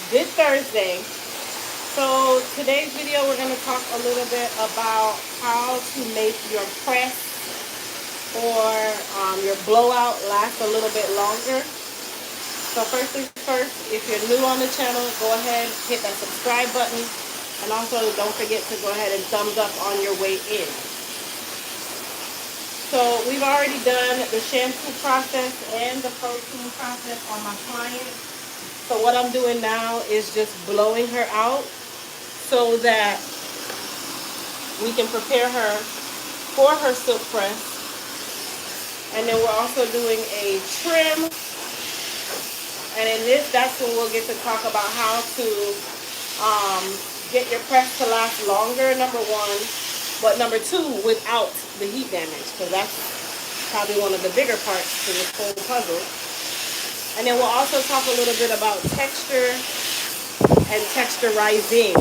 Good Thursday. So today's video we're going to talk a little bit about how to make your press or your blowout last a little bit longer. So first things first, if you're new on the channel, go ahead, hit that subscribe button, and also don't forget to go ahead and thumbs up on your way in. So we've already done the shampoo process and the protein process on my client. So what I'm doing now is just blowing her out so that we can prepare her for her silk press. And then we're also doing a trim. And in this, that's when we'll get to talk about how to get your press to last longer, number one. But number two, without the heat damage, because that's probably one of the bigger parts to this whole puzzle. And then we'll also talk a little bit about texture and texturizing.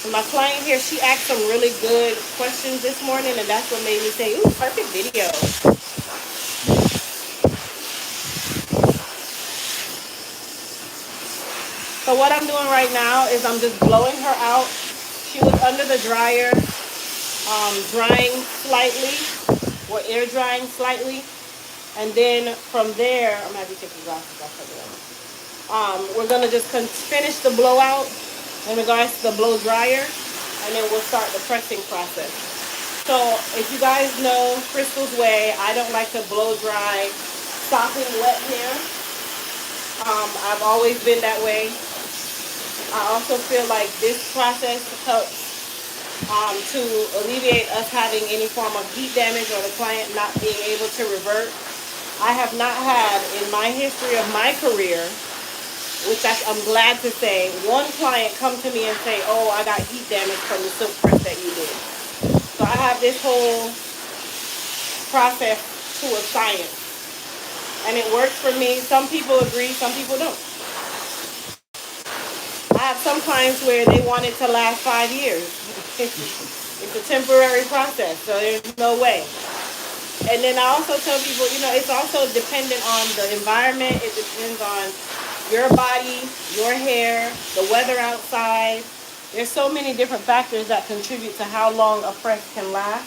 And my client here, she asked some really good questions this morning, and that's what made me say, ooh, perfect video. So what I'm doing right now is I'm just blowing her out. She was under the dryer, drying slightly, or air drying slightly. And then from there, I'm going to have to take the glasses off. We're going to just finish the blowout in regards to the blow dryer, and then we'll start the pressing process. So if you guys know Crystal's way, I don't like to blow dry sopping wet hair. I've always been that way. I also feel like this process helps to alleviate us having any form of heat damage or the client not being able to revert. I have not had in my history of my career, which I'm glad to say, one client come to me and say, oh, I got heat damage from the silk press that you did. So I have this whole process to a science. And it works for me. Some people agree, some people don't. I have some clients where they want it to last 5 years. It's a temporary process, so there's no way. And then I also tell people, it's also dependent on the environment. It depends on your body, your hair, the weather outside. There's so many different factors that contribute to how long a press can last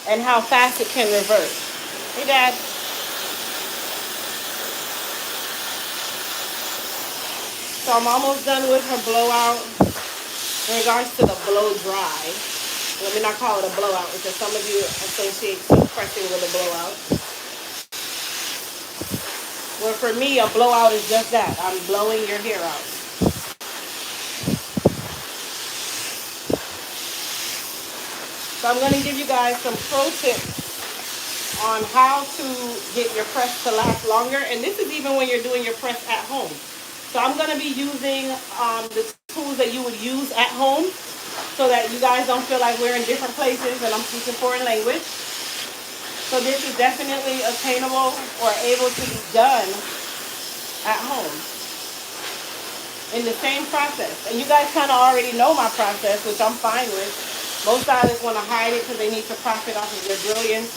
and how fast it can revert. Hey, Dad. So I'm almost done with her blowout. In regards to the blow dry, let me not call it a blowout because some of you associate pressing with a blowout. Well, for me, a blowout is just that. I'm blowing your hair out. So I'm going to give you guys some pro tips on how to get your press to last longer. And this is even when you're doing your press at home. So I'm going to be using the tools that you would use at home so that you guys don't feel like we're in different places and I'm speaking foreign language. So this is definitely attainable or able to be done at home in the same process. And you guys kind of already know my process, which I'm fine with. Most stylists want to hide it because they need to profit off of their brilliance.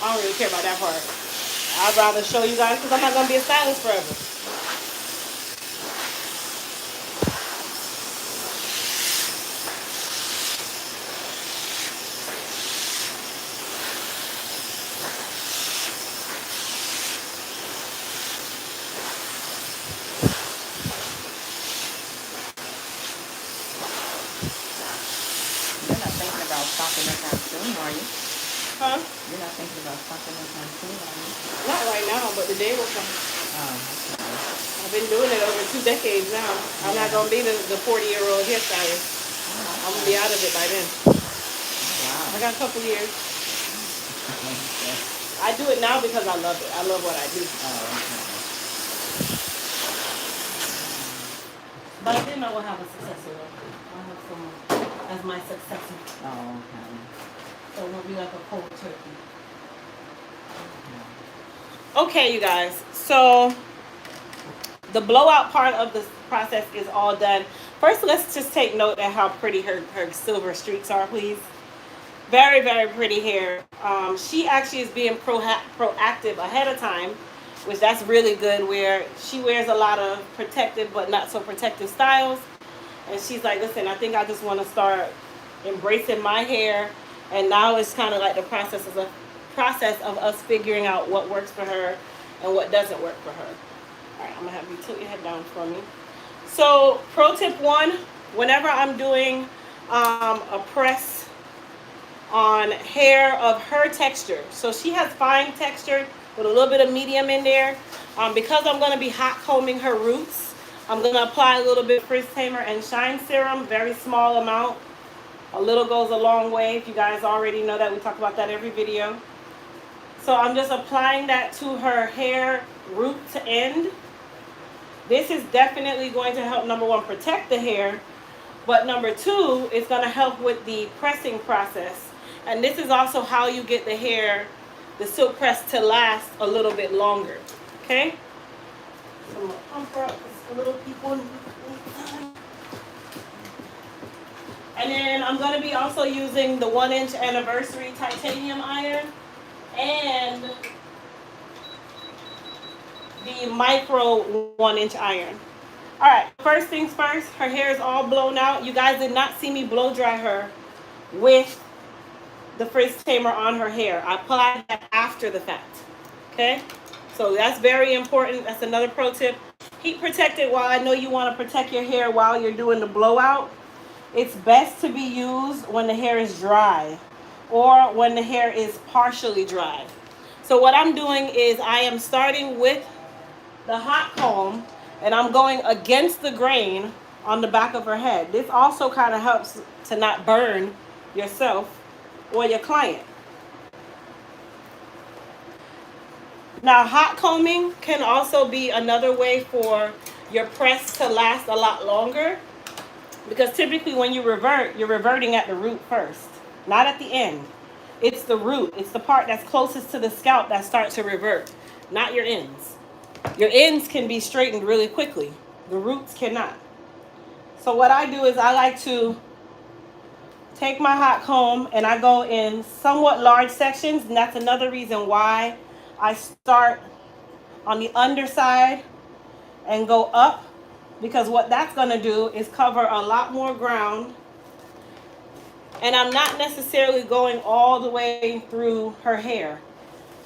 I don't really care about that part. I'd rather show you guys because I'm not going to be a stylist forever. Stopping anytime soon, are you? Huh? You're not thinking about stopping anytime soon, are you? Not right now, but the day will come. Oh, okay. I've been doing it over 2 decades now. I'm not going to be the 40-year-old hairstylist. I'm going to be out of it by then. Wow. I got a couple years. Okay. I do it now because I love it. I love what I do. Oh, okay. By then I will have a successor. I'll have someone as my successor. Oh, okay. So it won't be like a cold turkey. Okay, you guys. So the blowout part of the process is all done. First, let's just take note of how pretty her silver streaks are, please. Very, very pretty hair. She actually is being proactive ahead of time, which that's really good. Where she wears a lot of protective but not so protective styles, and she's like, "Listen, I think I just want to start embracing my hair." And now it's kind of like the process of us figuring out what works for her and what doesn't work for her. All right, I'm gonna have you tilt your head down for me. So, pro tip one: whenever I'm doing a press on hair of her texture. So she has fine texture with a little bit of medium in there. Because I'm going to be hot combing her roots, I'm going to apply a little bit of Frizz Tamer and Shine Serum, very small amount. A little goes a long way. If you guys already know that, we talk about that every video. So I'm just applying that to her hair, root to end. This is definitely going to help, number one, protect the hair, but number two, it's going to help with the pressing process. And this is also how you get the hair, the silk press, to last a little bit longer. Okay? So I'm going to pump her up just a little people. And then I'm going to be also using the 1-inch anniversary titanium iron and the micro 1-inch iron. All right, first things first, her hair is all blown out. You guys did not see me blow dry her with the Frizz Tamer on her hair. I applied that after the fact. Okay? So that's very important. That's another pro tip. Heat protect it. While I know you want to protect your hair while you're doing the blowout, it's best to be used when the hair is dry or when the hair is partially dry. So what I'm doing is I am starting with the hot comb and I'm going against the grain on the back of her head. This also kind of helps to not burn yourself or your client. Now, hot combing can also be another way for your press to last a lot longer, because typically when you revert, you're reverting at the root first, not at the end. It's the root. It's the part that's closest to the scalp that starts to revert, not your ends. Your ends can be straightened really quickly. The roots cannot. So what I do is I like to take my hot comb and I go in somewhat large sections, and that's another reason why I start on the underside and go up, because what that's going to do is cover a lot more ground, and I'm not necessarily going all the way through her hair.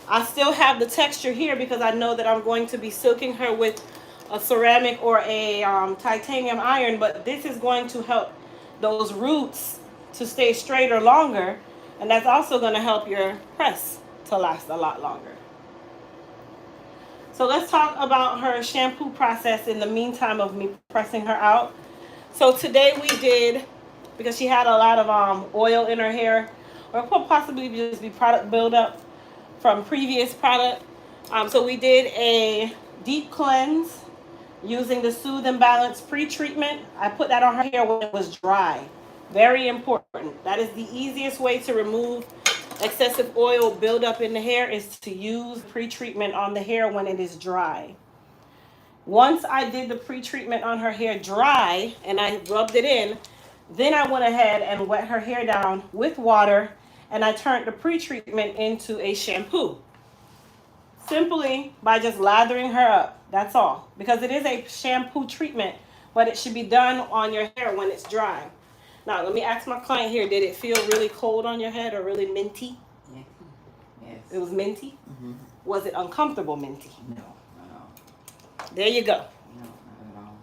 I still have the texture here because I know that I'm going to be silking her with a ceramic or a titanium iron, but this is going to help those roots to stay straighter longer, and that's also going to help your press to last a lot longer. So let's talk about her shampoo process in the meantime of me pressing her out. So today we did, because she had a lot of oil in her hair, or could possibly just be product buildup from previous product. So we did a deep cleanse using the Soothe and Balance pre-treatment. I put that on her hair when it was dry. Very important. That is the easiest way to remove excessive oil buildup in the hair, is to use pre-treatment on the hair when it is dry. Once I did the pre-treatment on her hair dry and I rubbed it in, then I went ahead and wet her hair down with water, and I turned the pre-treatment into a shampoo. Simply by just lathering her up. That's all. Because it is a shampoo treatment, but it should be done on your hair when it's dry. Now, let me ask my client here, did it feel really cold on your head or really minty? Yeah. Yes. It was minty? Mm-hmm. Was it uncomfortable minty? No, not at all. There you go. No, not at all.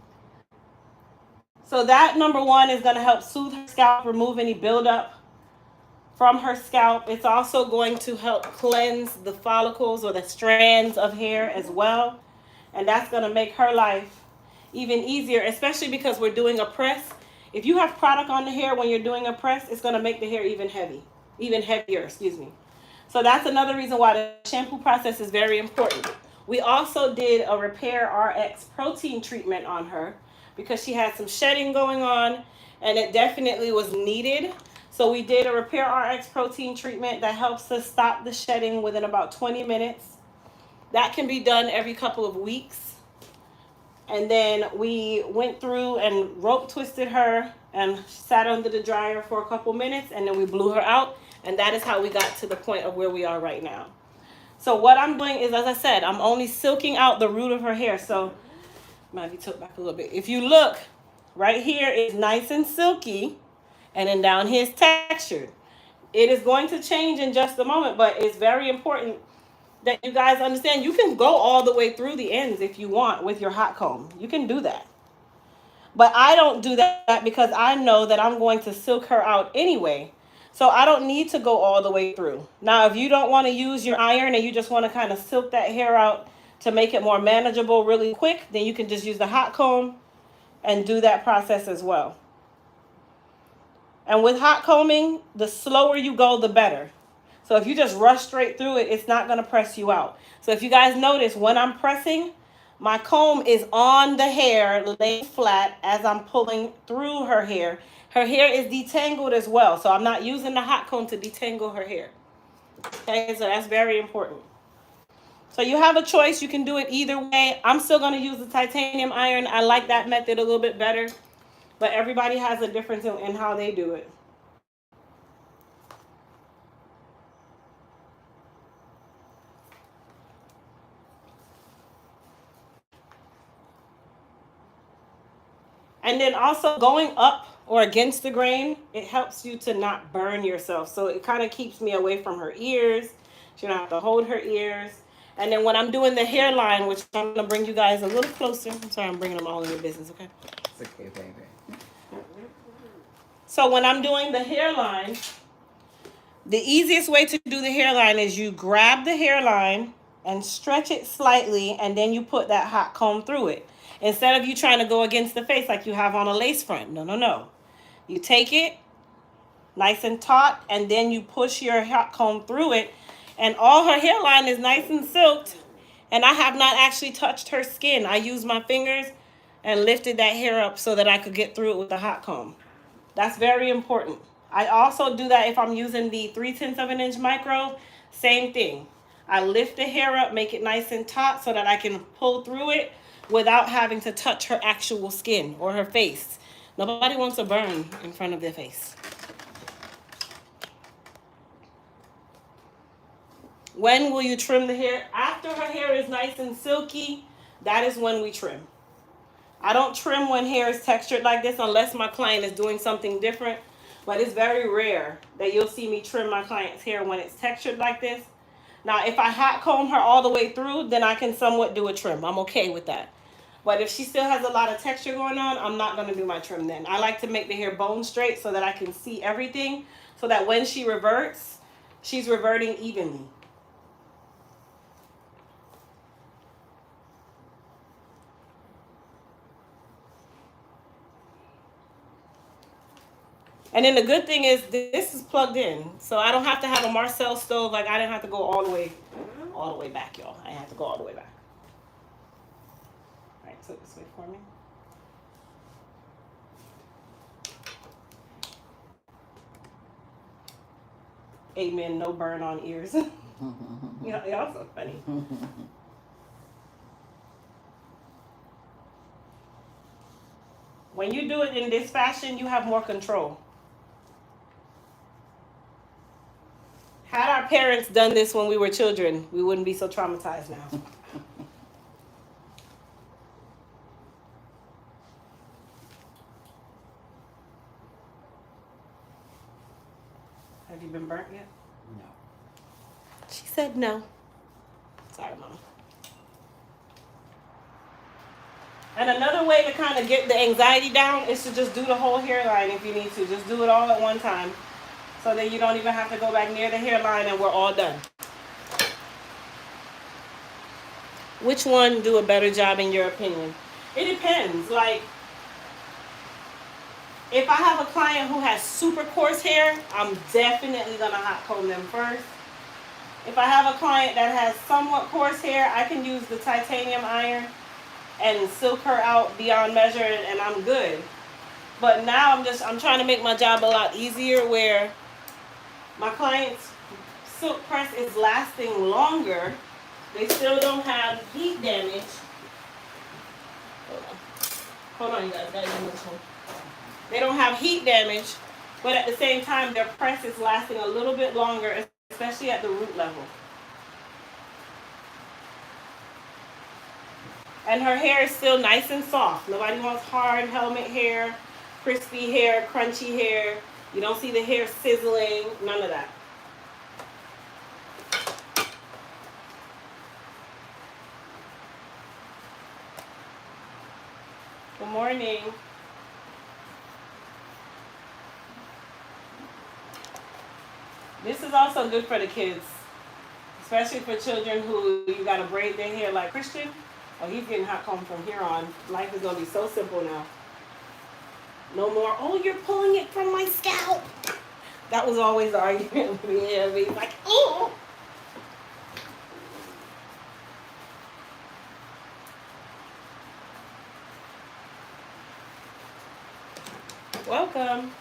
So that, number one, is going to help soothe her scalp, remove any buildup from her scalp. It's also going to help cleanse the follicles or the strands of hair as well. And that's going to make her life even easier, especially because we're doing a press. If you have product on the hair when you're doing a press, it's going to make the hair even heavier, excuse me. So that's another reason why the shampoo process is very important. We also did a Repair RX protein treatment on her because she had some shedding going on and it definitely was needed. So we did a Repair RX protein treatment that helps us stop the shedding within about 20 minutes. That can be done every couple of weeks. And then we went through and rope twisted her and sat under the dryer for a couple minutes, and then we blew her out And that is how we got to the point of where we are right now. So what I'm doing is, as I said, I'm only silking out the root of her hair. So might be tilted back a little bit. If you look, right here is nice and silky, and then down here is textured. It is going to change in just a moment, but it's very important that you guys understand you can go all the way through the ends if you want with your hot comb. You can do that. But I don't do that because I know that I'm going to silk her out anyway. So I don't need to go all the way through. Now, if you don't want to use your iron and you just want to kind of silk that hair out to make it more manageable really quick, then you can just use the hot comb and do that process as well. And with hot combing, the slower you go, the better. So if you just rush straight through it, it's not going to press you out. So if you guys notice, when I'm pressing, my comb is on the hair, laying flat as I'm pulling through her hair. Her hair is detangled as well. So I'm not using the hot comb to detangle her hair. Okay, so that's very important. So you have a choice. You can do it either way. I'm still going to use the titanium iron. I like that method a little bit better. But everybody has a difference in how they do it. And then also going up or against the grain, it helps you to not burn yourself. So it kind of keeps me away from her ears. She don't have to hold her ears. And then when I'm doing the hairline, which I'm going to bring you guys a little closer. I'm sorry, I'm bringing them all in your business, okay? It's okay, baby. So when I'm doing the hairline, the easiest way to do the hairline is you grab the hairline and stretch it slightly, and then you put that hot comb through it. Instead of you trying to go against the face like you have on a lace front. No, no, no. You take it nice and taut, and then you push your hot comb through it, and all her hairline is nice and silked, and I have not actually touched her skin. I used my fingers and lifted that hair up so that I could get through it with the hot comb. That's very important. I also do that if I'm using the 3/10 of an inch micro. Same thing. I lift the hair up, make it nice and taut so that I can pull through it without having to touch her actual skin or her face. Nobody wants a burn in front of their face. When will you trim the hair? After her hair is nice and silky, that is when we trim. I don't trim when hair is textured like this unless my client is doing something different. But it's very rare that you'll see me trim my client's hair when it's textured like this. Now, if I hot comb her all the way through, then I can somewhat do a trim. I'm okay with that. But if she still has a lot of texture going on, I'm not going to do my trim then. I like to make the hair bone straight so that I can see everything, so that when she reverts, she's reverting evenly. And then the good thing is this is plugged in. So I don't have to have a Marcel stove. Like, I didn't have to go all the way back, y'all. I have to go all the way back. All right, so this way for me. Amen, no burn on ears. Y'all so funny. When you do it in this fashion, you have more control. Had our parents done this when we were children, we wouldn't be so traumatized now. Have you been burnt yet? No. She said no. Sorry, Mama. And another way to kind of get the anxiety down is to just do the whole hairline if you need to. Just do it all at one time. So that you don't even have to go back near the hairline and we're all done. Which one do a better job in your opinion? It depends. Like, if I have a client who has super coarse hair, I'm definitely going to hot comb them first. If I have a client that has somewhat coarse hair, I can use the titanium iron and silk her out beyond measure and I'm good. But now I'm trying to make my job a lot easier where my client's silk press is lasting longer. They still don't have heat damage. Hold on, you guys. Gotta do this one. They don't have heat damage, But at the same time, their press is lasting a little bit longer, especially at the root level. And her hair is still nice and soft. Nobody wants hard helmet hair, crispy hair, crunchy hair. You don't see the hair sizzling, none of that. Good morning. This is also good for the kids, especially for children who you got to braid their hair like Christian. Oh, he's getting hot comb from here on. Life is going to be so simple now. No more, oh, you're pulling it from my scalp. That was always the argument with me. Yeah, he's like, oh. Welcome.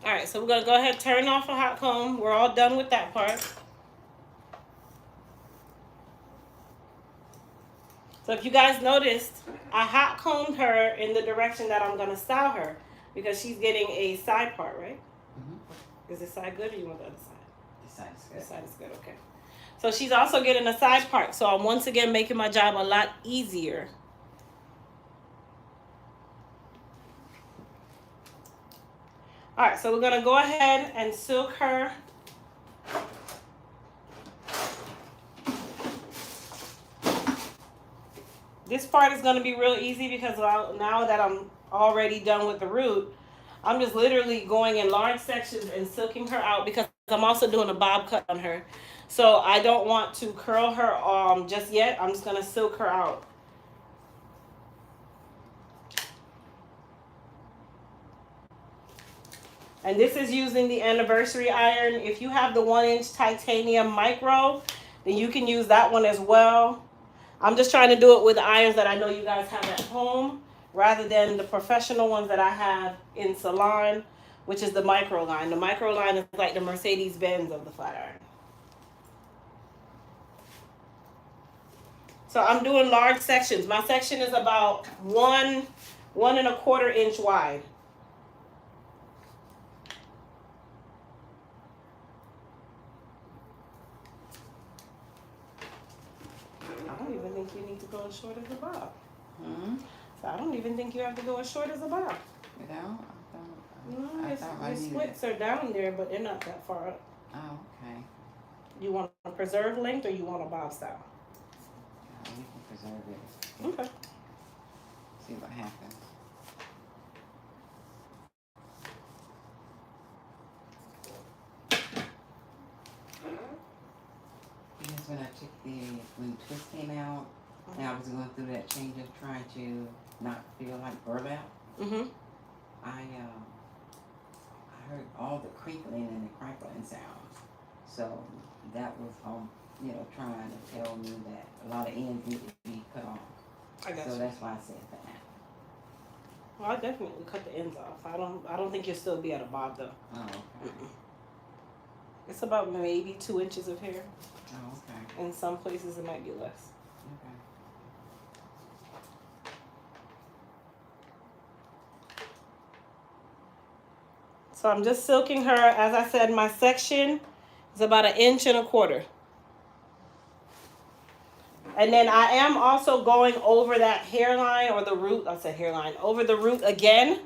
All right, so we're going to go ahead and turn off a hot comb. We're all done with that part. So if you guys noticed, I hot combed her in the direction that I'm going to style her because she's getting a side part, right? Mm-hmm. Is this side good or you want the other side? This side is good. This side is good, okay. So she's also getting a side part. So I'm once again making my job a lot easier. All right, so we're going to go ahead and silk her. This part is going to be real easy because now that I'm already done with the root, I'm just literally going in large sections and silking her out because I'm also doing a bob cut on her. So I don't want to curl her just yet. I'm just going to silk her out. And this is using the anniversary iron. If you have the 1-inch titanium micro, then you can use that one as well. I'm just trying to do it with irons that I know you guys have at home rather than the professional ones that I have in salon, which is the micro line. The micro line is like the Mercedes-Benz of the flat iron. So I'm doing large sections. My section is about 1.25 inch wide. I don't even think you need to go as short as a bob. So I don't even think you have to go as short as a bob. You don't? No, your splits are down there, but they're not that far up. Oh, okay. You want a preserved length or you want a bob style? We can preserve it. Okay. See what happens. Because when I took when the twist came out, and I was going through that change of trying to not feel like burlap, I heard all the crinkling and the crackling sounds. So that was trying to tell me that a lot of ends need to be cut off. I got so you. That's why I said that. Well, I definitely cut the ends off. I don't think you'll still be at a bob though. Oh, okay. It's about maybe 2 inches of hair. Oh, okay. In some places it might be less. Okay. So I'm just silking her. As I said, my section is about 1.25 inches. And then I am also going over that hairline or the root. I said hairline. Over the root again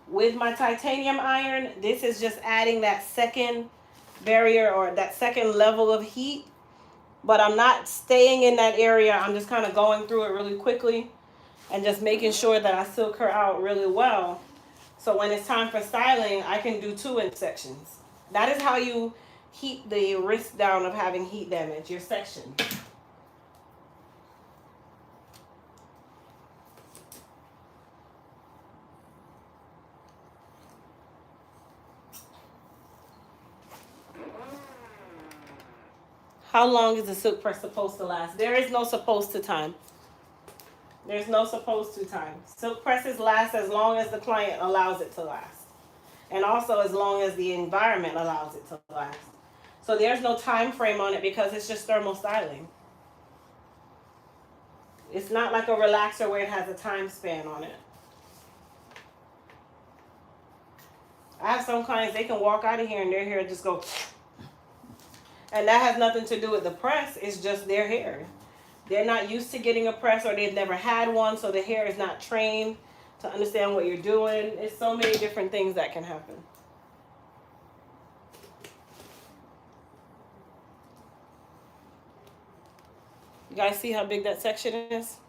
with my titanium iron. This is just adding that second barrier or that second level of heat. But I'm not staying in that area. I'm just kind of going through it really quickly and just making sure that I silk her out really well. So when it's time for styling, I can do 2-inch sections. That is how you keep the risk down of having heat damage, your section. How long is the silk press supposed to last? There is no supposed to time. There's no supposed to time. Silk presses last as long as the client allows it to last. And also as long as the environment allows it to last. So there's no time frame on it because it's just thermal styling. It's not like a relaxer where it has a time span on it. I have some clients, they can walk out of here and their hair just go. And that has nothing to do with the press. It's just their hair. They're not used to getting a press, or they've never had one, so the hair is not trained to understand what you're doing. It's so many different things that can happen. You guys see how big that section is?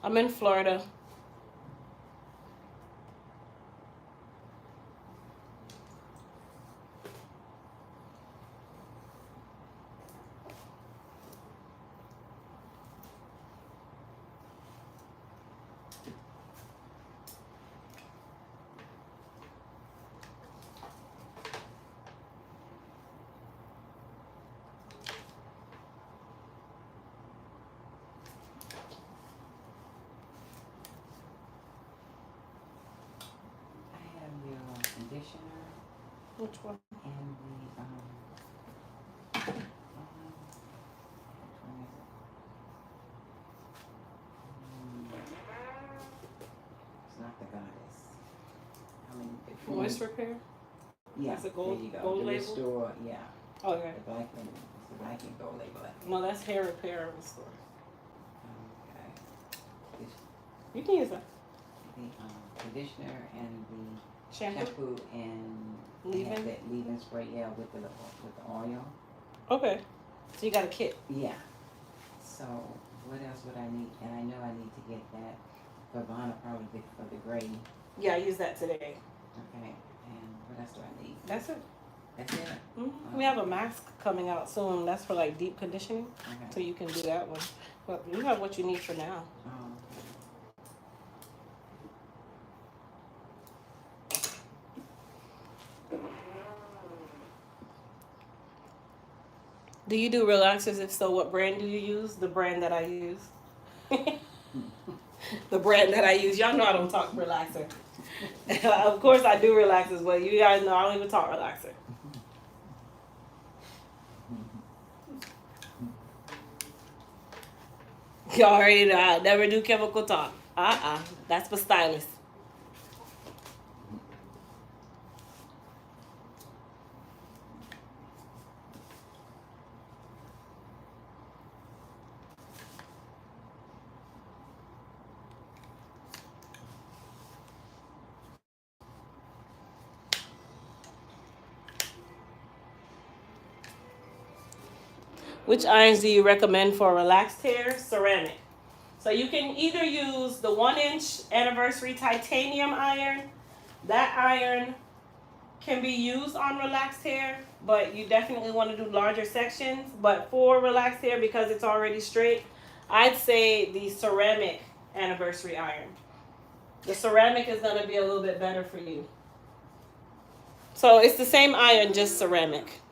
I'm in Florida. Conditioner. Which one? And the which one is it? It's not the goddess. Voice repair? Yeah. Is it gold, there you go. gold the label? Restore, yeah. Oh, okay. The black and it's the black and gold label. No, that's hair repair restore. Okay. You can use that. The conditioner and the Shampoo and leave-in? that leave-in spray, yeah, with the oil. Okay. So you got a kit. Yeah. So what else would I need? And I know I need to get that Favana probably for the gray. Yeah, I used that today. Okay. And what else do I need? That's it. That's it? Mm-hmm. We have a mask coming out soon. That's for like deep conditioning. Okay. So you can do that one. But you have what you need for now. Oh, Do you do relaxers? If so, what brand do you use? The brand that I use. The brand that I use. Y'all know I don't talk relaxer. Of course I do relaxers, but you guys know I don't even talk relaxer. You already know I never do chemical talk. That's for stylists. Which irons do you recommend for a relaxed hair? Ceramic. So you can either use the 1-inch anniversary titanium iron. That iron can be used on relaxed hair, but you definitely want to do larger sections. But for relaxed hair, because it's already straight, I'd say the ceramic anniversary iron. The ceramic is going to be a little bit better for you. So it's the same iron, just ceramic.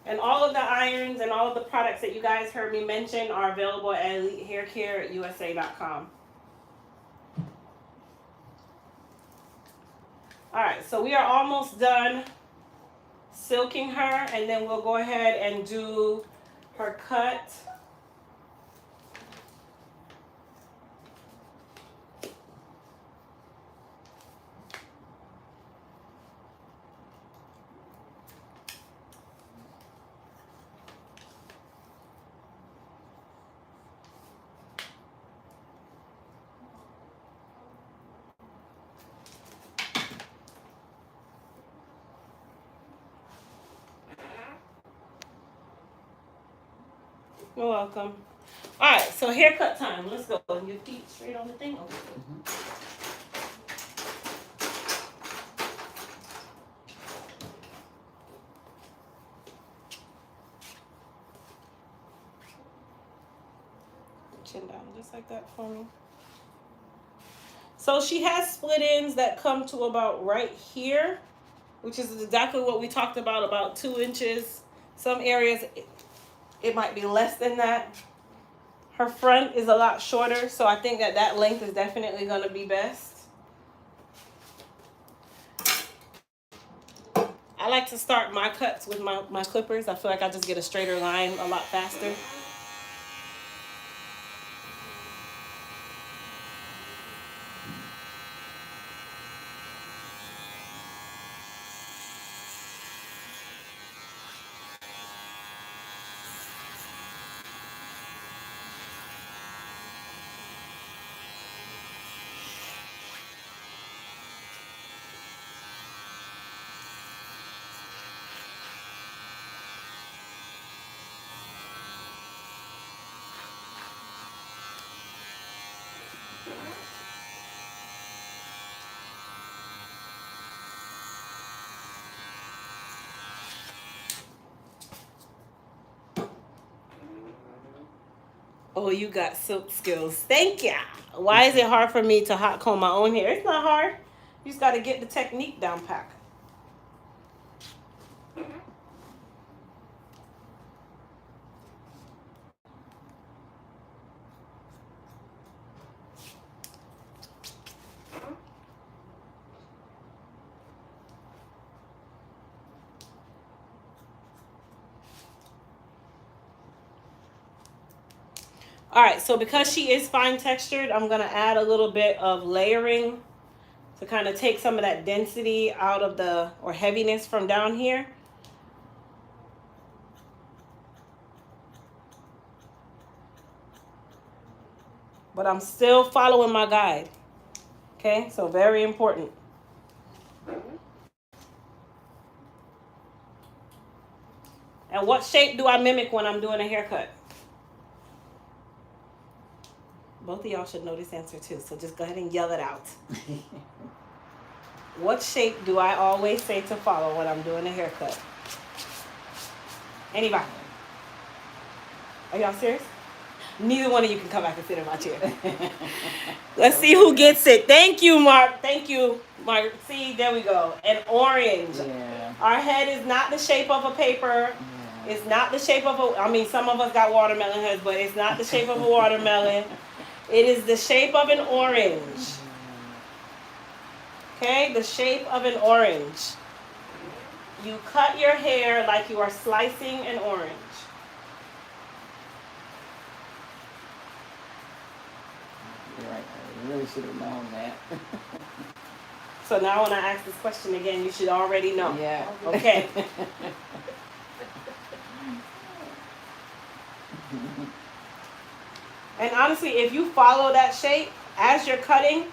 And all of the irons and all of the products that you guys heard me mention are available at EliteHairCareUSA.com. Alright, so we are almost done silking her, and then we'll go ahead and do her cut. You're welcome. All right, so haircut time. Let's go. Your feet straight on the thing. Okay. Chin down just like that for me. So she has split ends that come to about right here, which is exactly what we talked about 2 inches. Some areas it might be less than that. Her front is a lot shorter, so I think that length is definitely going to be best. I like to start my cuts with my clippers. I feel like I just get a straighter line a lot faster. Oh, you got silk skills. Thank ya. Why is it hard for me to hot comb my own hair? It's not hard. You just got to get the technique down pat. All right, so because she is fine textured, I'm going to add a little bit of layering to kind of take some of that density out of or heaviness from down here. But I'm still following my guide. Okay, so very important. And what shape do I mimic when I'm doing a haircut? Both of y'all should know this answer too, so just go ahead and yell it out. What shape do I always say to follow when I'm doing a haircut? Anybody? Are y'all serious? Neither one of you can come back and sit in my chair. Let's see who gets it. Thank you, Mark. Thank you, Mark. See, there we go. An orange. Yeah. Our head is not the shape of a paper. Yeah. It's not the shape of a, I mean, some of us got watermelon heads, but it's not the shape of a watermelon. It is the shape of an orange. Okay, the shape of an orange. You cut your hair like you are slicing an orange. You're right. I really should have known that. So now when I ask this question again, you should already know. Yeah. Okay. And honestly, if you follow that shape as you're cutting,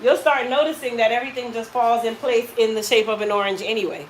you'll start noticing that everything just falls in place in the shape of an orange anyway.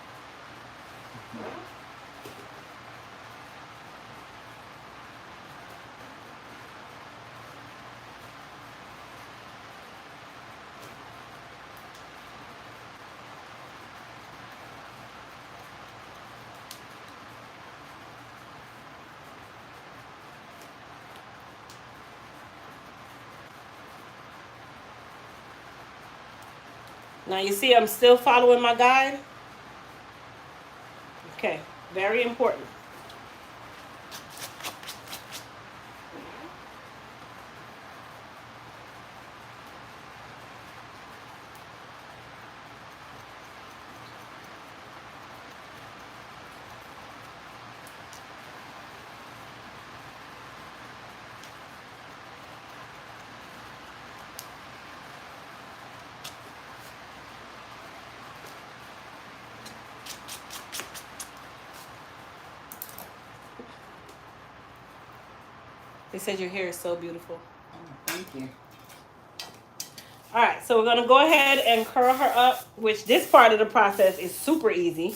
Now you see I'm still following my guide. Okay, very important. They said your hair is so beautiful. Oh, thank you. All right, so we're going to go ahead and curl her up, which this part of the process is super easy.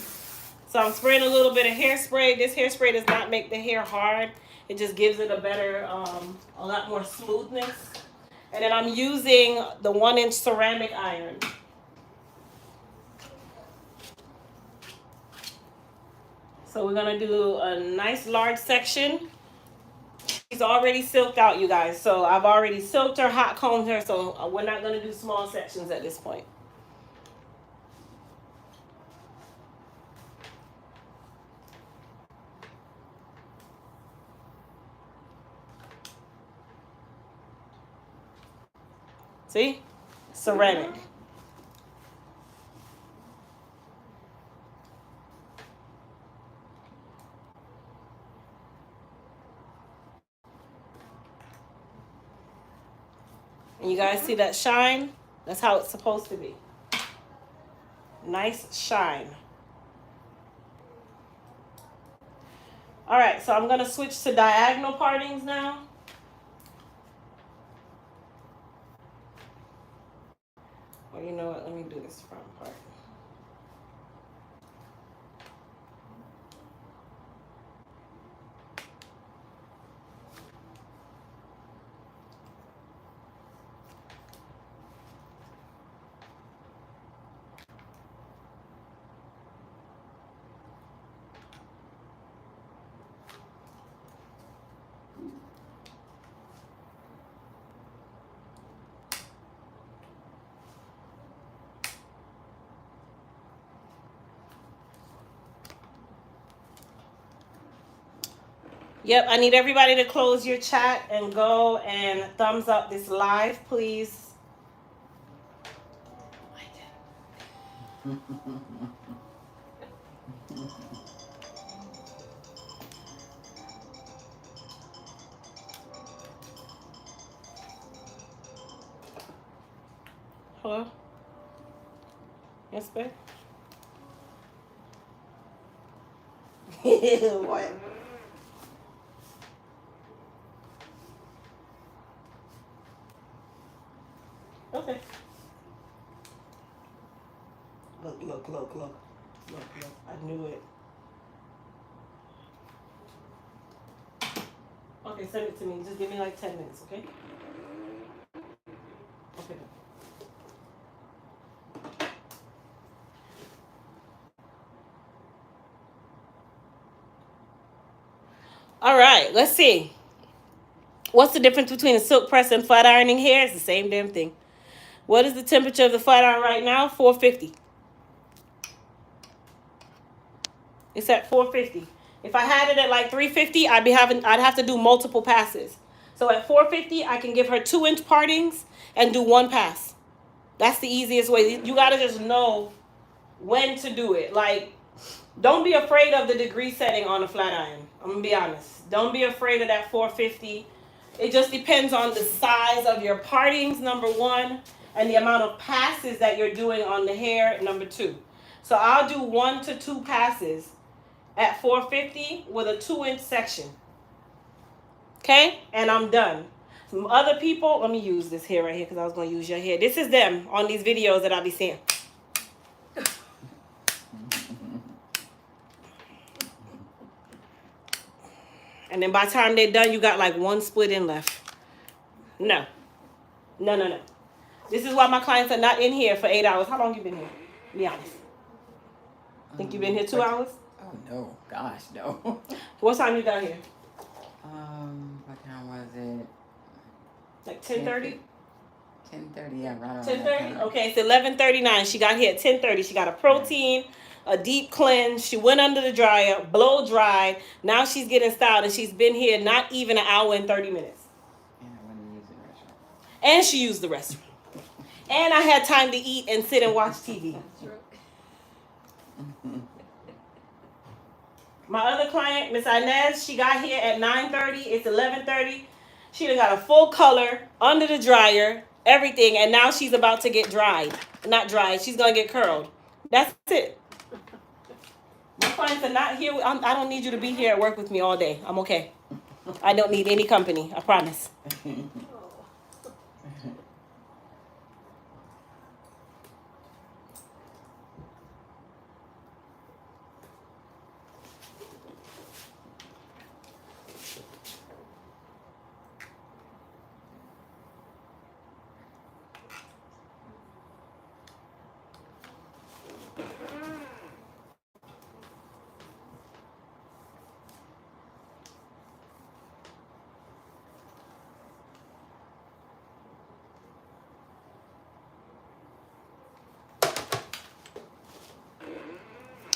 So I'm spraying a little bit of hairspray. This hairspray does not make the hair hard. It just gives it a better, a lot more smoothness. And then I'm using the 1-inch ceramic iron. So we're gonna do a nice large section. She's already silked out, you guys. So I've already silked her, hot combed her. So we're not gonna do small sections at this point. See? Ceramic. And you guys see that shine? That's how it's supposed to be. Nice shine. All right, so I'm going to switch to diagonal partings now. Well, you know what? Let me do this front part. Yep, I need everybody to close your chat and go and thumbs up this live, please. Hello? Yes, babe? What? Okay. Look. I knew it. Okay, send it to me. Just give me like 10 minutes, okay? Okay. All right, let's see. What's the difference between a silk press and flat ironing hair? It's the same damn thing. What is the temperature of the flat iron right now? 450. It's at 450. If I had it at like 350, I'd have to do multiple passes. So at 450, I can give her 2-inch partings and do one pass. That's the easiest way. You gotta just know when to do it. Like, don't be afraid of the degree setting on a flat iron. I'm gonna be honest. Don't be afraid of that 450. It just depends on the size of your partings, number one, and the amount of passes that you're doing on the hair, number two. So I'll do 1 to 2 passes at 450 with a 2-inch section. Okay? And I'm done. Some other people, let me use this hair right here because I was going to use your hair. This is them on these videos that I'll be seeing. And then by the time they're done, you got like 1 split in left. No. This is why my clients are not in here for 8 hours. How long you been here? Be honest. Think you've been here 2 hours? Oh, no. Gosh, no. What time you got here? What time was it? Like 10:30? 10:30, yeah, right around 10:30? Okay, it's 11:39. She got here at 10:30. She got a protein, a deep cleanse. She went under the dryer, blow dried. Now she's getting styled, and she's been here not even an hour and 30 minutes. And I went to use the restroom. And she used the restroom. And I had time to eat and sit and watch TV. My other client, Miss Inez, she got here at 9:30. It's 11:30. She done got a full color under the dryer, everything, and now she's about to get dried. Not dried. She's gonna get curled. That's it. My clients are not here. I don't need you to be here at work with me all day. I'm okay. I don't need any company. I promise.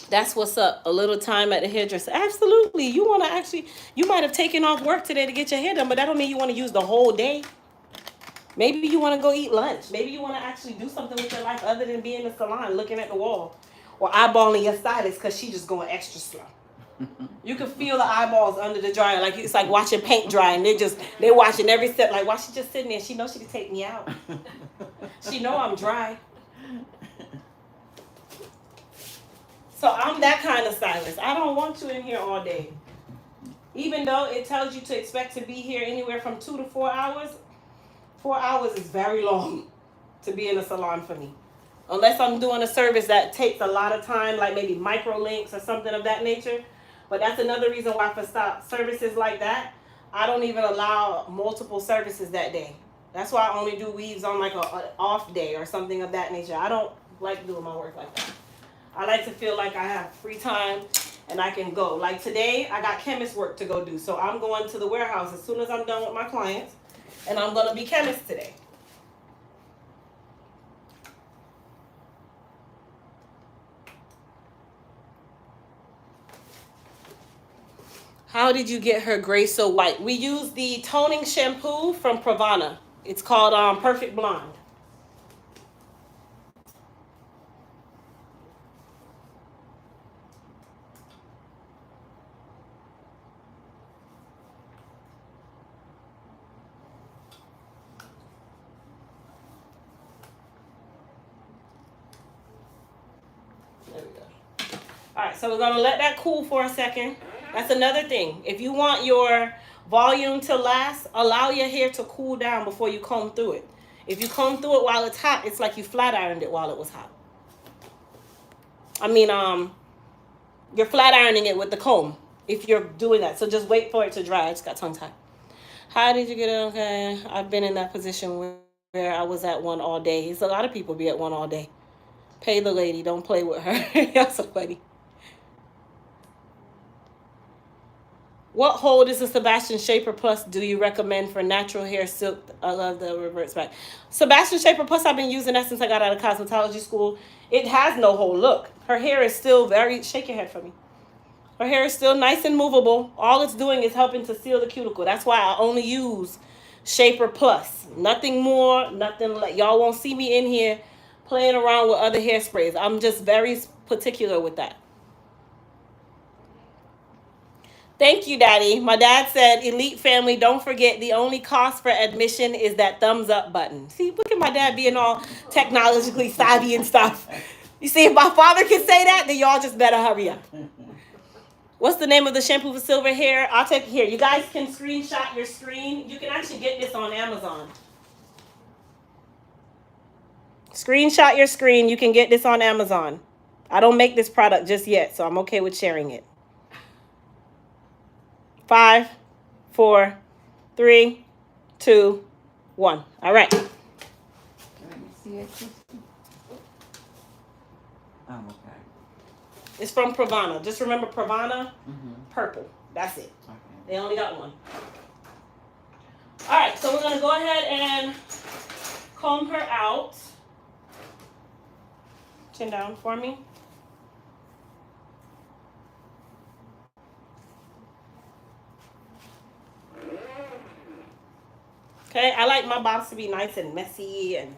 That's what's up. A little time at the hairdresser. Absolutely. You want to actually, you might have taken off work today to get your hair done, but that don't mean you want to use the whole day. Maybe you want to go eat lunch. Maybe you want to actually do something with your life other than being in the salon looking at the wall or eyeballing your stylist because she just going extra slow. You can feel the eyeballs under the dryer. Like it's like watching paint dry and they're watching every step. Like, why she just sitting there? She knows she can take me out. She know I'm dry. So I'm that kind of stylist. I don't want you in here all day. Even though it tells you to expect to be here anywhere from 2 to 4 hours, 4 hours is very long to be in a salon for me. Unless I'm doing a service that takes a lot of time, like maybe micro links or something of that nature. But that's another reason why for services like that, I don't even allow multiple services that day. That's why I only do weaves on like an off day or something of that nature. I don't like doing my work like that. I like to feel like I have free time and I can go. Like today, I got chemist work to go do. So I'm going to the warehouse as soon as I'm done with my clients. And I'm going to be chemist today. How did you get her gray so white? We use the toning shampoo from Pravana. It's called Perfect Blonde. There we go. All right, so we're going to let that cool for a second. That's another thing. If you want your volume to last, allow your hair to cool down before you comb through it. If you comb through it while it's hot, it's like you flat ironed it while it was hot. I mean, you're flat ironing it with the comb if you're doing that. So just wait for it to dry. I just got tongue tied. How did you get it? Okay, I've been in that position where I was at one all day. It's a lot of people be at one all day. Pay the lady. Don't play with her. That's so funny. What hold is the Sebastian Shaper Plus do you recommend for natural hair silk? I love the reverts back. Sebastian Shaper Plus, I've been using that since I got out of cosmetology school. It has no hold. Look, her hair is still very, shake your head for me. Her hair is still nice and movable. All it's doing is helping to seal the cuticle. That's why I only use Shaper Plus. Nothing more, nothing like, y'all won't see me in here playing around with other hairsprays. I'm just very particular with that. Thank you, Daddy. My dad said, Elite family, don't forget the only cost for admission is that thumbs up button. See, look at my dad being all technologically savvy and stuff. You see, if my father can say that, then y'all just better hurry up. What's the name of the shampoo for silver hair? I'll take it here. You guys can screenshot your screen. You can actually get this on Amazon. Screenshot your screen. You can get this on Amazon. I don't make this product just yet, so I'm okay with sharing it. 5, 4, 3, 2, 1. All right. Let me see it. Oh, okay. It's from Pravana. Just remember Pravana, purple. That's it. Okay. They only got one. All right, so we're going to go ahead and comb her out. Chin down for me. Okay, I like my bobs to be nice and messy, and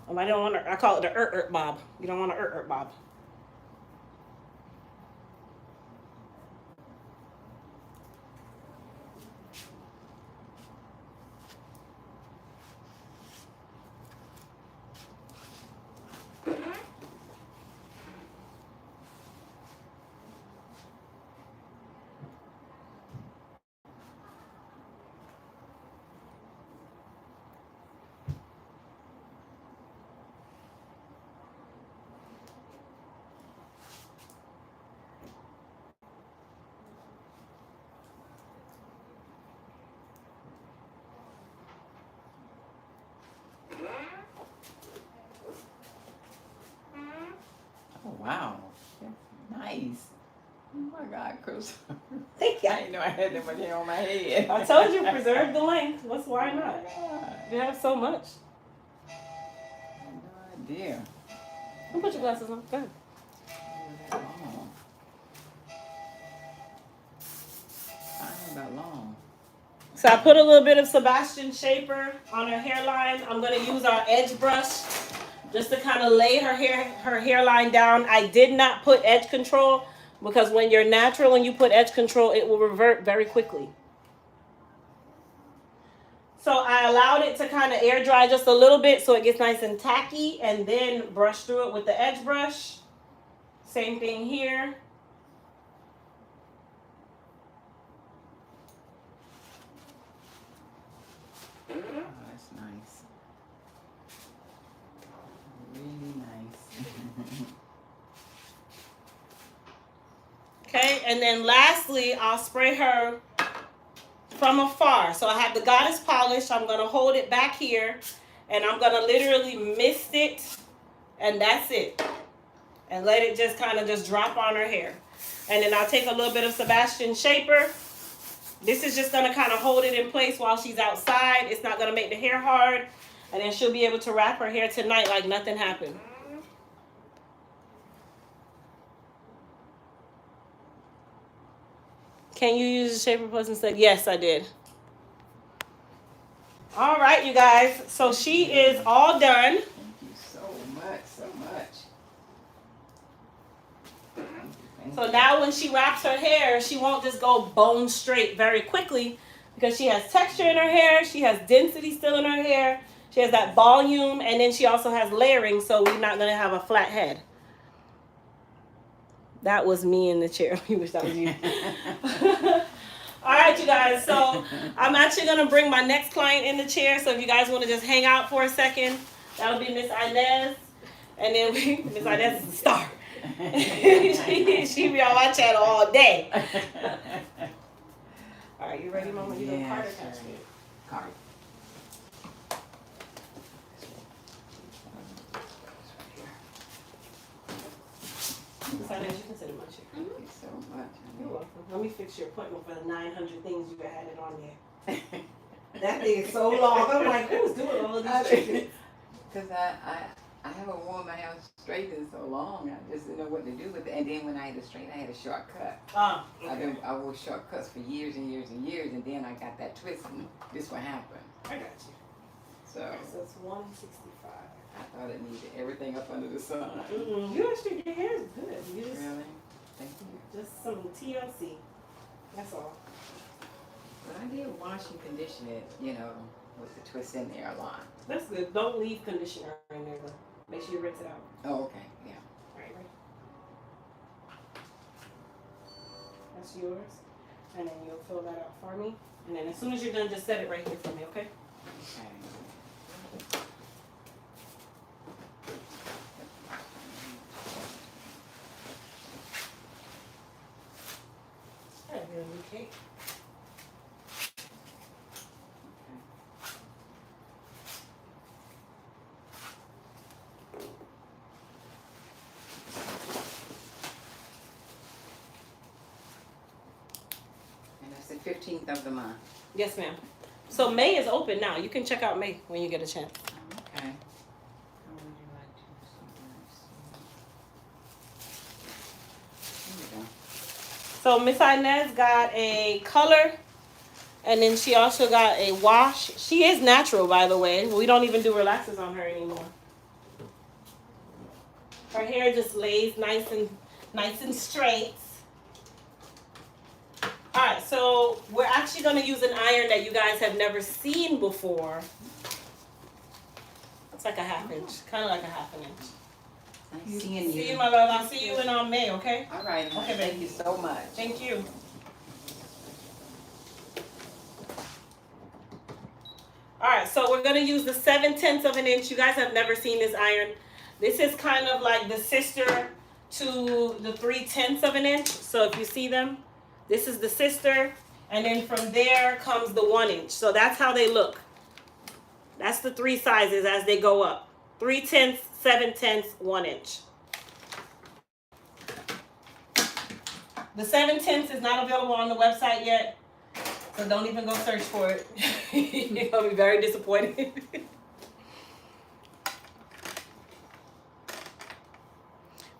I don't want to, I call it the bob. You don't want a bob. Oh, wow. That's nice. Oh, my God, Chris. Thank you. I didn't know I had that much hair on my head. I told you, preserve the length. Why not? God. You have so much. No idea. Don't put your glasses on. Go ahead. Oh. about long. So I put a little bit of Sebastian Shaper on her hairline. I'm going to use our edge brush just to kind of lay her hairline down. I did not put edge control because when you're natural and you put edge control, it will revert very quickly. So I allowed it to kind of air dry just a little bit so it gets nice and tacky, and then brush through it with the edge brush. Same thing here. Oh, that's nice. Really nice. Okay, and then lastly, I'll spray her from afar. So I have the Goddess Polish. I'm going to hold it back here, and I'm going to literally mist it, and that's it. And let it just kind of just drop on her hair. And then I'll take a little bit of Sebastian Shaper. This is just going to kind of hold it in place while she's outside. It's not going to make the hair hard. And then she'll be able to wrap her hair tonight like nothing happened. Can you use the Shaper Plus instead? Yes, I did. All right, you guys. So she is all done. Thank you so much, so much. So now when she wraps her hair, she won't just go bone straight very quickly because she has texture in her hair. She has density still in her hair. She has that volume, and then she also has layering, so we're not going to have a flat head. That was me in the chair. You wish that was you. All right, you guys. So I'm actually going to bring my next client in the chair. So if you guys want to just hang out for a second, that'll be Miss Inez. And then Miss Inez is the star. she be on my channel all day. All right, you ready, Mama? You know Carter catch me. Carter. Miss Inez, you can sit in my chair. Thank you so much. You're welcome. Let me fix your appointment for the 900 things you had it on there. That thing is so long. I'm like, who's doing all of these treatments? Because I haven't worn my hair straight in so long. I just didn't know what to do with it. And then when I had it straight, I had a shortcut. Okay. I wore shortcuts for years and years and years, and then I got that twist, and this one happened. I got you. So it's 165. I thought it needed everything up under the sun. You actually, your hair is good. You just, Really? Thank you. just some TLC. That's all. But I did wash and condition it, you know, with the twist in there a lot. That's good. Don't leave conditioner in there though. Make sure you rinse it out. Oh, okay, yeah. Right. That's yours. And then you'll fill that out for me. And then as soon as you're done, just set it right here for me, okay? Okay. That'd be a new cake. And that's the 15th of the month. Yes, ma'am. So May is open now. You can check out May when you get a chance. Okay. How would you like to? There we go. So Miss Inez got a color, and then she also got a wash. She is natural, by the way. We don't even do relaxers on her anymore. Her hair just lays nice and straight. All right, so we're actually going to use an iron that you guys have never seen before. It's like a half inch, kind of like a half an inch. Nice seeing you. See you, my love. I'll see you in May, okay? All right. Okay, Thank you so much. Thank you. All right, so we're going to use the 7/10 of an inch. You guys have never seen this iron. This is kind of like the sister to the 3/10 of an inch. So if you see them, this is the sister. And then from there comes the 1 inch. So that's how they look. That's the three sizes as they go up. 3/10, 7/10, 1 inch. The 7/10 is not available on the website yet. So don't even go search for it. You're going to be very disappointed.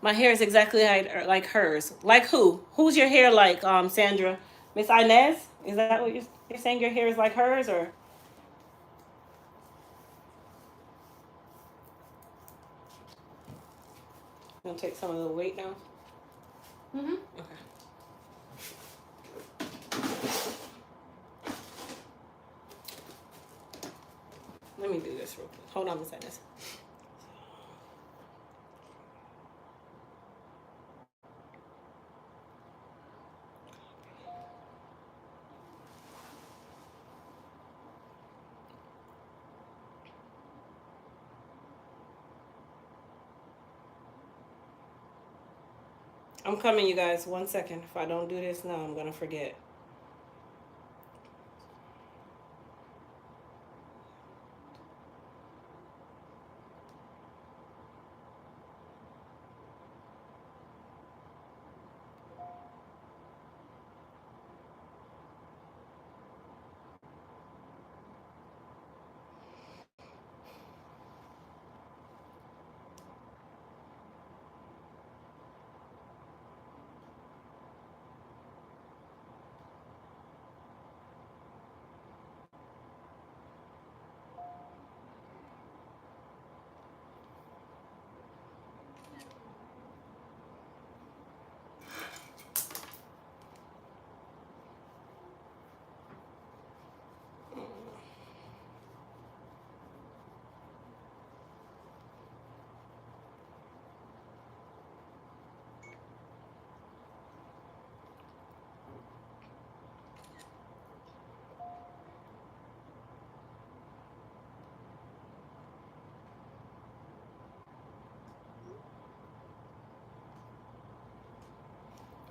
My hair is exactly like hers. Like who? Who's your hair like, Sandra? Miss Inez? Is that what you're saying? Your hair is like hers, or? You gonna take some of the weight down? Mm-hmm. Okay. Let me do this real quick. Hold on a second. I'm coming, you guys. 1 second. If I don't do this now, I'm gonna forget.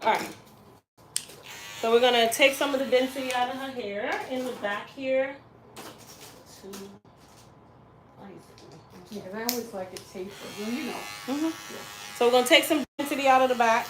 All right. So we're gonna take some of the density out of her hair in the back here. Yeah, I always like it tapered, well, you know. Mm-hmm. Yeah. So we're gonna take some density out of the back.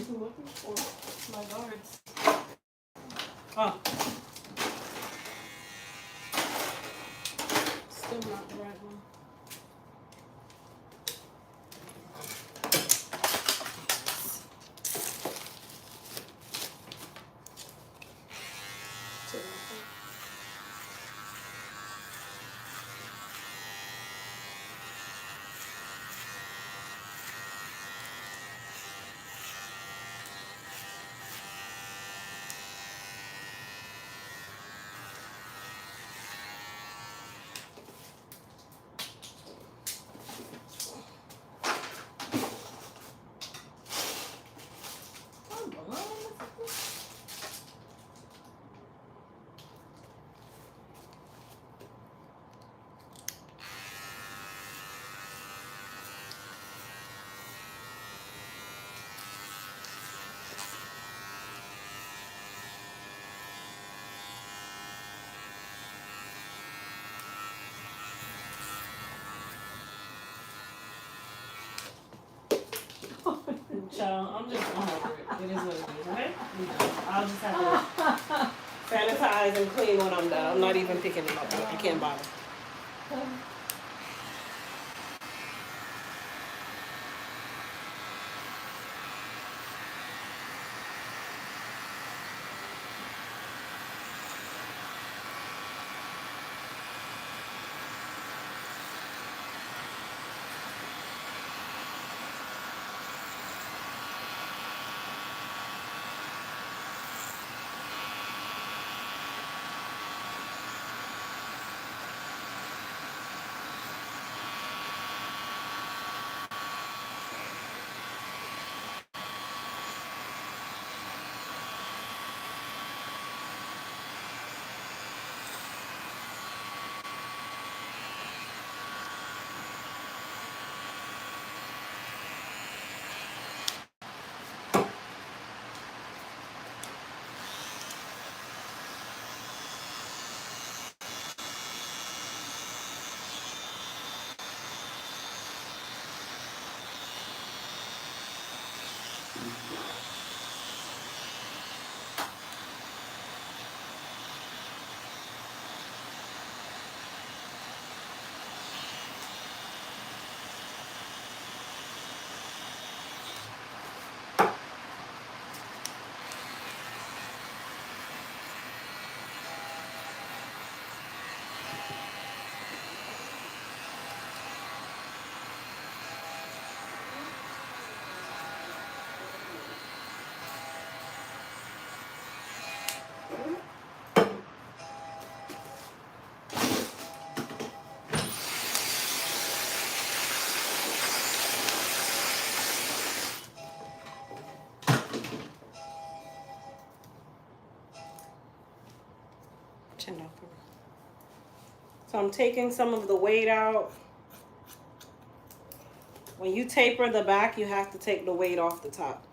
Looking for My guards. Oh. Still not the right one. Child, I'm just over it. It is what it is, okay? I'll just have to sanitize and clean when I'm done. I'm not even picking them up. I can't bother. So I'm taking some of the weight out. When you taper the back, you have to take the weight off the top.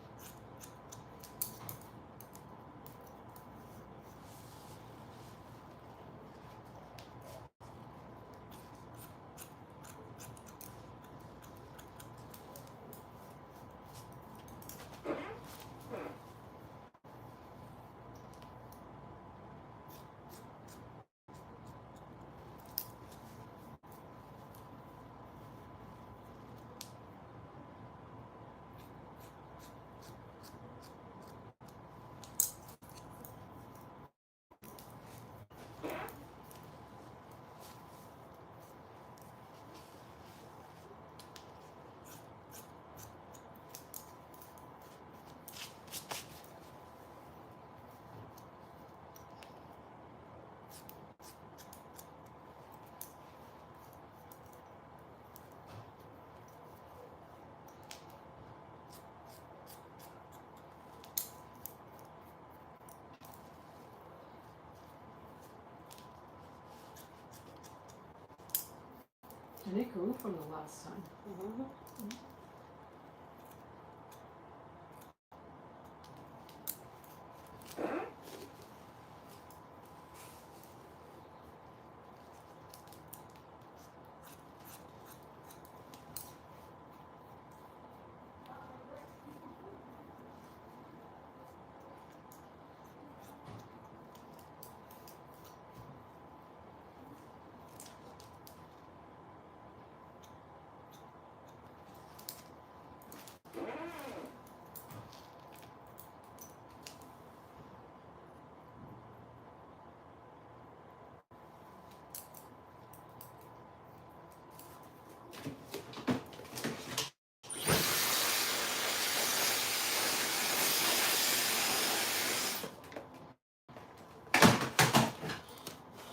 And it grew from the last time. Mm-hmm.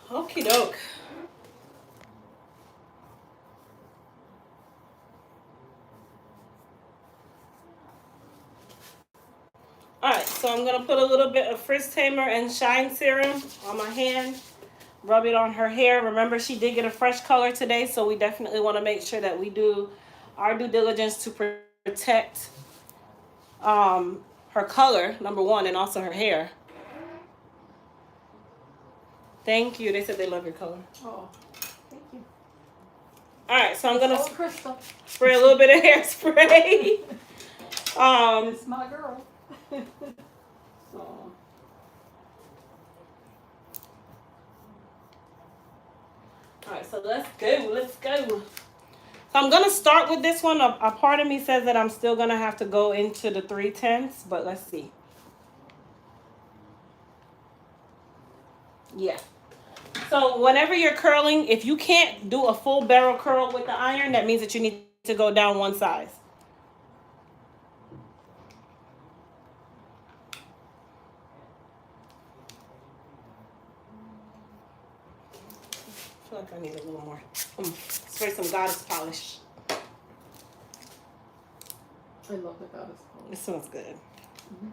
Okie doke. Alright, so I'm going to put a little bit of Frizz Tamer and Shine Serum on my hand. Rub it on her hair. Remember, she did get a fresh color today, so we definitely want to make sure that we do our due diligence to protect her color, number one, and also her hair. Thank you. They said they love your color. Oh, thank you. Alright, so I'm going to Crystal. spray a little bit of hairspray. It's my girl. So. Alright, so let's go. So I'm going to start with this one. A part of me says that I'm still going to have to go into the 3/10, but let's see. Yeah. So whenever you're curling, if you can't do a full barrel curl with the iron, that means that you need to go down one size. I feel like I need a little more. Spray some goddess polish. I love the goddess polish. This smells good. Mm-hmm.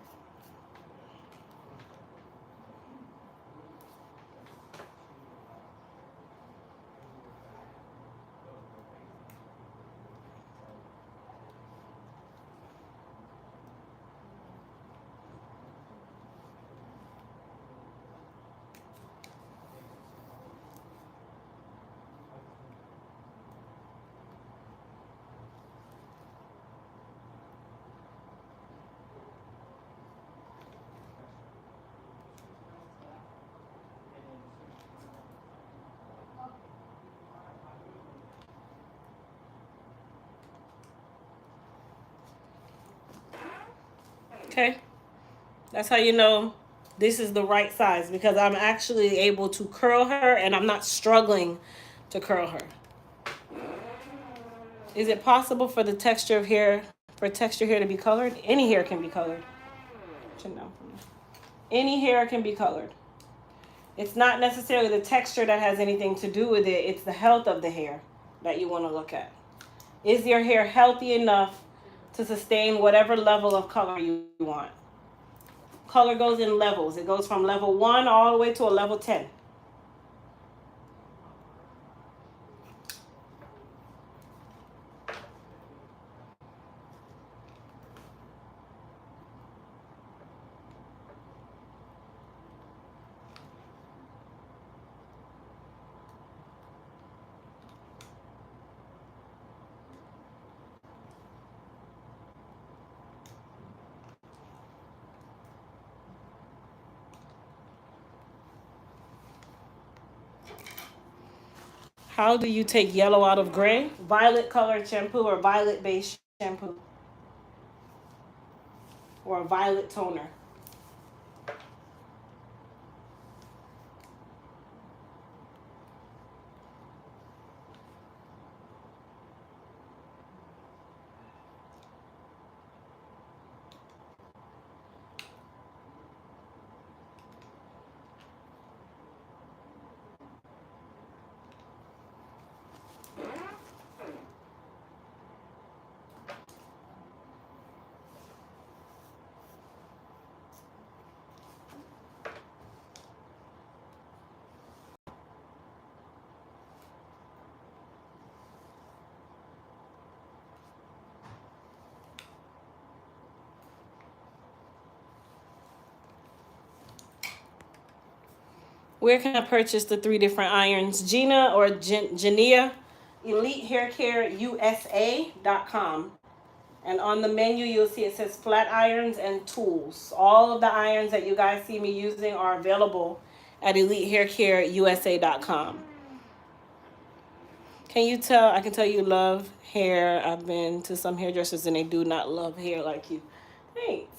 Okay. That's how you know this is the right size, because I'm actually able to curl her and I'm not struggling to curl her. Is it possible for the texture of hair, for texture hair to be colored? Any hair can be colored. Any hair can be colored. It's not necessarily the texture that has anything to do with it. It's the health of the hair that you want to look at. Is your hair healthy enough to sustain whatever level of color you want? Color goes in levels. It goes from level 1 all the way to a level 10. How do you take yellow out of gray? Violet colored shampoo or violet based shampoo or a violet toner. Where can I purchase the 3 different irons? Gina or Jania? EliteHairCareUSA.com. And on the menu, you'll see it says flat irons and tools. All of the irons that you guys see me using are available at EliteHairCareUSA.com. Can you tell? I can tell you love hair. I've been to some hairdressers and they do not love hair like you. Thanks.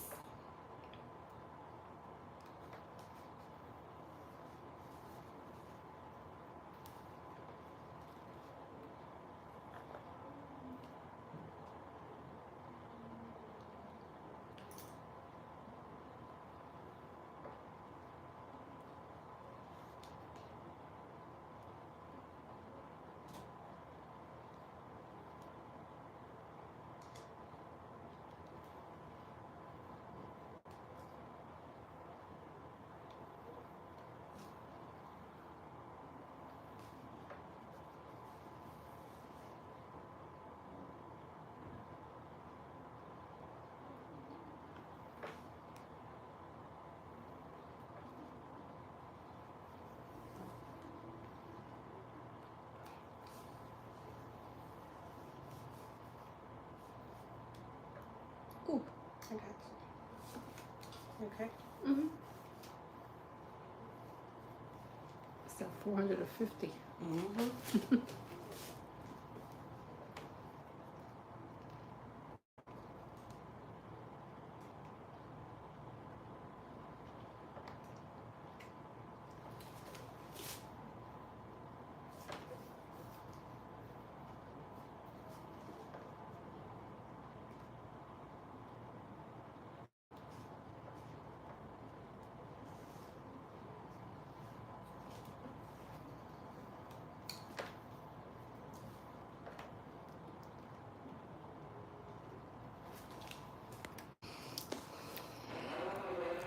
Ooh, I got you. Okay. Mm-hmm. So 450. Mm-hmm.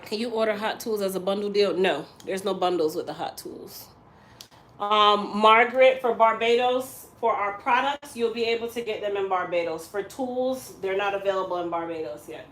Can you order hot tools as a bundle deal? No, there's no bundles with the hot tools. Margaret, for Barbados, for our products, you'll be able to get them in Barbados. For tools, they're not available in Barbados yet.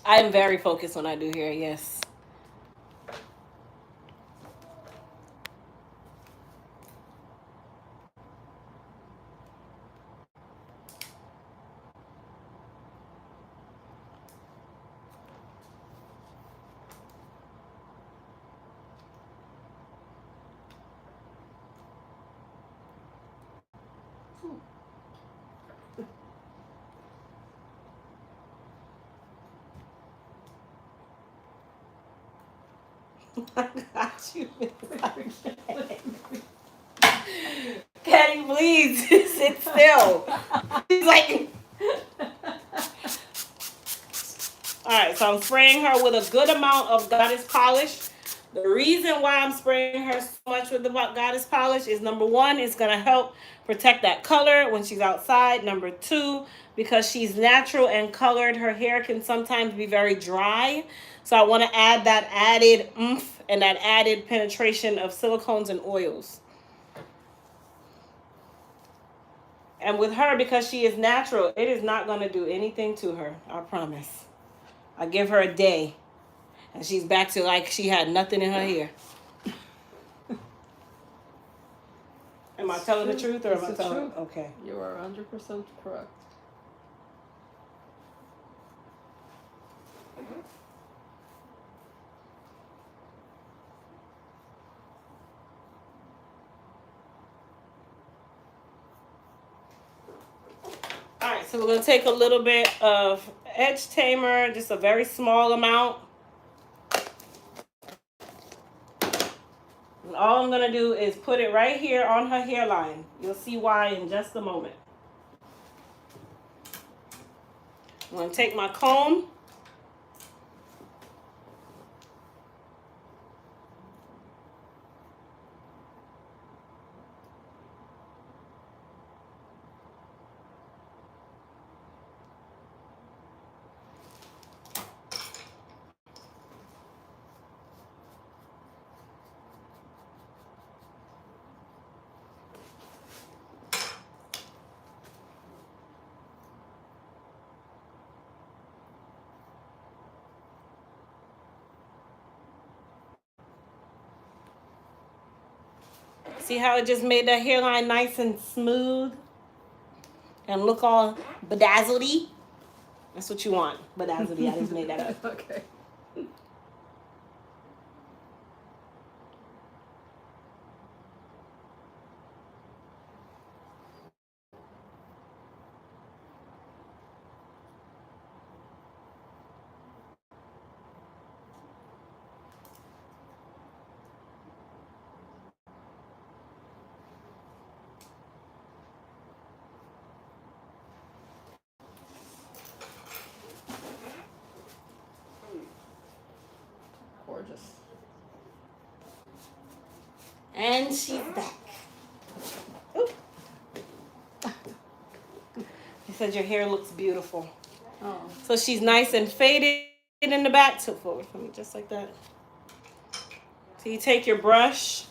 I am very focused when I do hair, yes. I got you. Kenny, please sit still. He's like, all right, so I'm spraying her with a good amount of Goddess Polish. The reason why I'm spraying her so much with the Goddess Polish is number one, it's going to help protect that color when she's outside. Number two, because she's natural and colored, her hair can sometimes be very dry. So I want to add that added oomph and that added penetration of silicones and oils. And with her, because she is natural, it is not going to do anything to her. I promise. I give her a day, and she's back to like she had nothing in her hair. Am I telling the truth or am I telling? Okay. You are 100% correct. All right, so we're going to take a little bit of Edge Tamer, just a very small amount. And all I'm going to do is put it right here on her hairline. You'll see why in just a moment. I'm going to take my comb. See how it just made that hairline nice and smooth and look all bedazzledy? That's what you want, bedazzledy. I just made that up. Okay. Gorgeous. And she's back. Oop. He said your hair looks beautiful. Oh. So she's nice and faded in the back. Tilt forward for me, just like that. So you take your brush.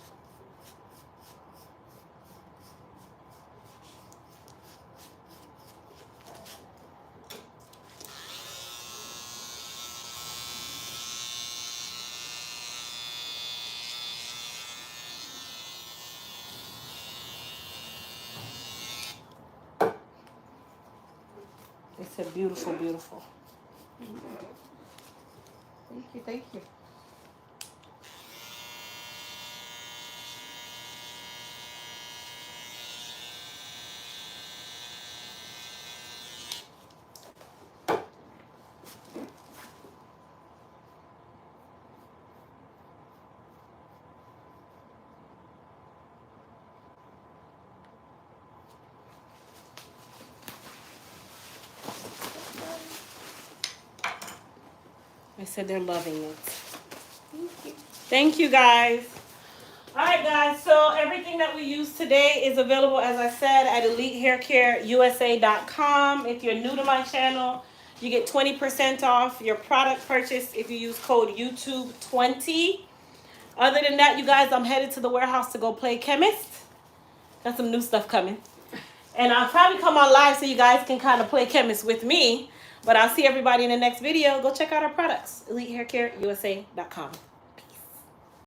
It's a beautiful, beautiful. Thank you, thank you. I said they're loving it. Thank you. Thank you, guys. All right, guys. So everything that we use today is available, as I said, at EliteHairCareUSA.com. If you're new to my channel, you get 20% off your product purchase if you use code YouTube20. Other than that, you guys, I'm headed to the warehouse to go play chemist. Got some new stuff coming. And I'll probably come on live so you guys can kind of play chemist with me. But I'll see everybody in the next video. Go check out our products. EliteHairCareUSA.com.